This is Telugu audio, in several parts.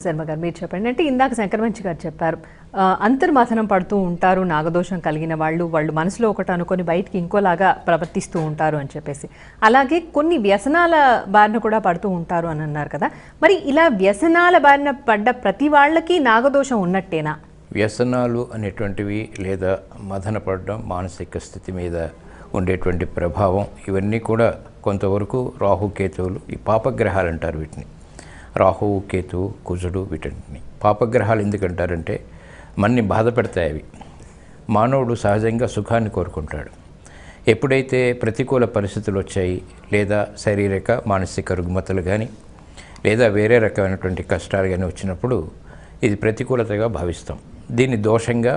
శర్మ గారు మీరు చెప్పండి. అంటే ఇందాక శంకరమంచి గారు చెప్పారు, అంతర్మథనం పడుతూ ఉంటారు నాగదోషం కలిగిన వాళ్ళు మనసులో ఒకటి అనుకొని బయటికి ఇంకోలాగా ప్రవర్తిస్తూ ఉంటారు అని చెప్పేసి. అలాగే కొన్ని వ్యసనాల బారిన కూడా పడుతూ ఉంటారు అని అన్నారు కదా, మరి ఇలా వ్యసనాల బారిన పడ్డ ప్రతి వాళ్ళకి నాగదోషం ఉన్నట్టేనా? వ్యసనాలు అనేటువంటివి లేదా మదన పడడం, మానసిక స్థితి మీద ఉండేటువంటి ప్రభావం, ఇవన్నీ కూడా కొంతవరకు రాహుకేతువులు, ఈ పాపగ్రహాలు అంటారు వీటిని. రాహువు, కేతువు, కుజుడు, వీటిని పాపగ్రహాలు ఎందుకంటారంటే మనని బాధ పెడతాయి అవి. మానవుడు సహజంగా సుఖాన్ని కోరుకుంటాడు. ఎప్పుడైతే ప్రతికూల పరిస్థితులు వచ్చాయి, లేదా శారీరక మానసిక రుగ్మతలు కానీ లేదా వేరే రకమైనటువంటి కష్టాలు కానీ వచ్చినప్పుడు ఇది ప్రతికూలతగా భావిస్తాం. దీన్ని దోషంగా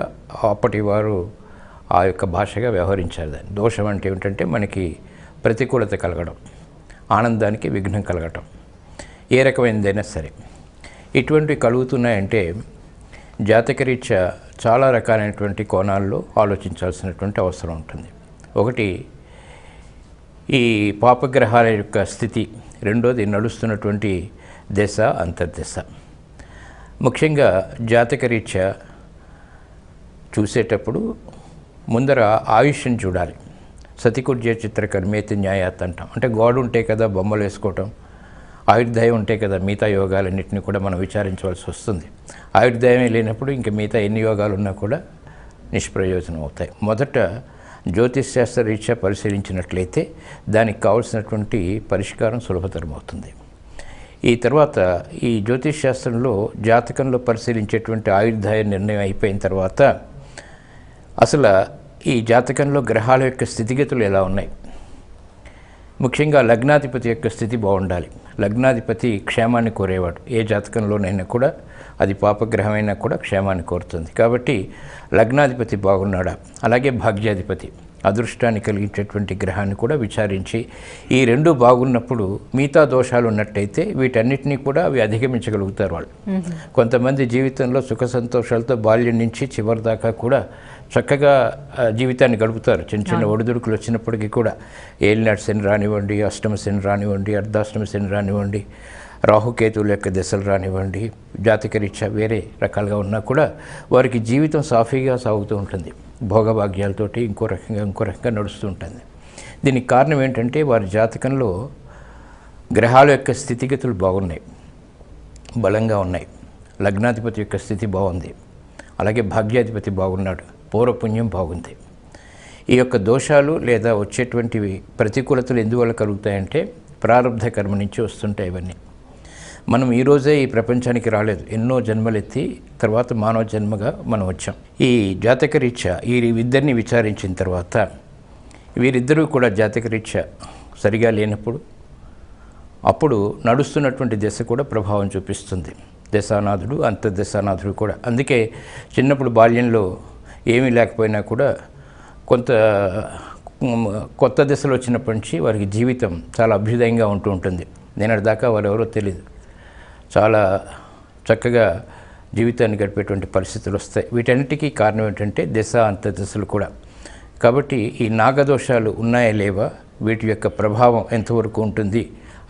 అప్పటి వారు ఆ యొక్క భాషగా వ్యవహరించారు. దాన్ని దోషం అంటే ఏమిటంటే మనకి ప్రతికూలత కలగడం, ఆనందానికి విఘ్నం కలగటం, ఏ రకమైనదైనా సరే. ఇటువంటివి కలుగుతున్నాయంటే జాతకరీత్యా చాలా రకాలైనటువంటి కోణాల్లో ఆలోచించాల్సినటువంటి అవసరం ఉంటుంది. ఒకటి, ఈ పాపగ్రహాల యొక్క స్థితి. రెండోది, నడుస్తున్నటువంటి దశ, అంతర్దశ. ముఖ్యంగా జాతకరీత్యా చూసేటప్పుడు ముందర ఆయుష్ని చూడాలి. సతికుర్జ చిత్రకర్మేతి న్యాయాత్ అంటాం. అంటే గోడ ఉంటే కదా బొమ్మలు వేసుకోవటం, ఆయుర్దాయం ఉంటే కదా మిగతా యోగాలన్నింటినీ కూడా మనం విచారించవలసి వస్తుంది. ఆయుర్దాయమే లేనప్పుడు ఇంక మిగతా ఎన్ని యోగాలు ఉన్నా కూడా నిష్ప్రయోజనం అవుతాయి. మొదట జ్యోతిష్ శాస్త్ర రీత్యా పరిశీలించినట్లయితే దానికి కావాల్సినటువంటి పరిష్కారం సులభతరం అవుతుంది. ఈ తర్వాత ఈ జ్యోతిష్ శాస్త్రంలో జాతకంలో పరిశీలించేటువంటి ఆయుర్దాయ నిర్ణయం అయిపోయిన తర్వాత అసలు ఈ జాతకంలో గ్రహాల యొక్క స్థితిగతులు ఎలా ఉన్నాయి, ముఖ్యంగా లగ్నాధిపతి యొక్క స్థితి బాగుండాలి. లగ్నాధిపతి క్షేమాన్ని కోరేవాడు. ఏ జాతకంలోనైనా కూడా అది పాపగ్రహమైనా కూడా క్షేమాన్ని కోరుతుంది. కాబట్టి లగ్నాధిపతి బాగున్నాడా, అలాగే భాగ్యాధిపతి అదృష్టాన్ని కలిగించేటువంటి గ్రహాన్ని కూడా విచారించి, ఈ రెండు బాగున్నప్పుడు మిగతా దోషాలు ఉన్నట్టయితే వీటన్నిటినీ కూడా అవి అధిగమించగలుగుతారు వాళ్ళు. కొంతమంది జీవితంలో సుఖ సంతోషాలతో బాల్యం నుంచి చివరి దాకా కూడా చక్కగా జీవితాన్ని గడుపుతారు. చిన్న చిన్న ఒడిదుడుకులు వచ్చినప్పటికీ కూడా ఏలినాటి శని రానివ్వండి, అష్టమ శని రానివ్వండి, అర్ధాష్టమ శని రానివ్వండి, రాహుకేతువుల యొక్క దశలు రానివ్వండి, జాతకరీత్యా వేరే రకాలుగా ఉన్నా కూడా వారికి జీవితం సాఫీగా సాగుతూ ఉంటుంది. భోగభాగ్యాలతోటి ఇంకో రకంగా నడుస్తూ ఉంటుంది. దీనికి కారణం ఏంటంటే వారి జాతకంలో గ్రహాల యొక్క స్థితిగతులు బాగున్నాయి, బలంగా ఉన్నాయి. లగ్నాధిపతి యొక్క స్థితి బాగుంది, అలాగే భాగ్యాధిపతి బాగున్నాడు, పూర్వపుణ్యం బాగుంది. ఈ యొక్క దోషాలు లేదా వచ్చేటువంటివి ప్రతికూలతలు ఎందువల్ల కలుగుతాయంటే ప్రారంధ కర్మ నుంచి వస్తుంటాయి. ఇవన్నీ మనం ఈరోజే ఈ ప్రపంచానికి రాలేదు, ఎన్నో జన్మలెత్తి తర్వాత మానవ జన్మగా మనం వచ్చాం. ఈ జాతకరీత్యా ఈ ఇద్దరిని విచారించిన తర్వాత వీరిద్దరూ కూడా జాతకరీత్యా సరిగా లేనప్పుడు అప్పుడు నడుస్తున్నటువంటి దశ కూడా ప్రభావం చూపిస్తుంది. దశానాథుడు, అంతర్దశానాథుడు కూడా. అందుకే చిన్నప్పుడు బాల్యంలో ఏమీ లేకపోయినా కూడా కొత్త దశలు వచ్చినప్పటి నుంచి వారికి జీవితం చాలా అభ్యుదయంగా ఉంటూ ఉంటుంది. నిన్నటిదాకా వారు ఎవరో తెలియదు, చాలా చక్కగా జీవితాన్ని గడిపేటువంటి పరిస్థితులు వస్తాయి. వీటన్నిటికీ కారణం ఏంటంటే దశ, అంతర్దశలు కూడా. కాబట్టి ఈ నాగదోషాలు ఉన్నాయా లేవా, వీటి యొక్క ప్రభావం ఎంతవరకు ఉంటుంది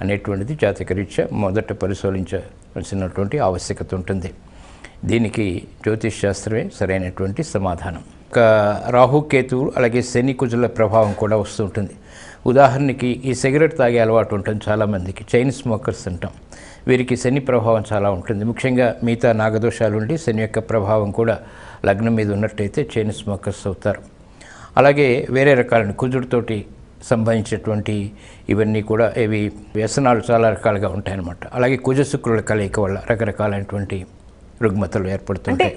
అనేటువంటిది జాతకరీత్యా మొదట పరిశీలించవలసినటువంటి ఆవశ్యకత ఉంటుంది. దీనికి జ్యోతిష్ శాస్త్రమే సరైనటువంటి సమాధానం. ఒక రాహుకేతువు అలాగే శని కుజుల ప్రభావం కూడా వస్తూ ఉంటుంది. ఉదాహరణకి ఈ సిగరెట్ తాగే అలవాటు ఉంటుంది చాలామందికి, చైన్ స్మోకర్స్ అంటాం. వీరికి శని ప్రభావం చాలా ఉంటుంది. ముఖ్యంగా మిగతా నాగదోషాలు ఉండి శని యొక్క ప్రభావం కూడా లగ్నం మీద ఉన్నట్టయితే చైన్ స్మోకర్స్ అవుతారు. అలాగే వేరే రకాలని కుజుడితోటి సంబంధించినటువంటి ఇవన్నీ కూడా ఇవి వ్యసనాలు చాలా రకాలుగా ఉంటాయన్నమాట. అలాగే కుజ శుక్రుల కలయిక వల్ల రకరకాలైనటువంటి రుగ్మతలు ఏర్పడుతుంటాయి.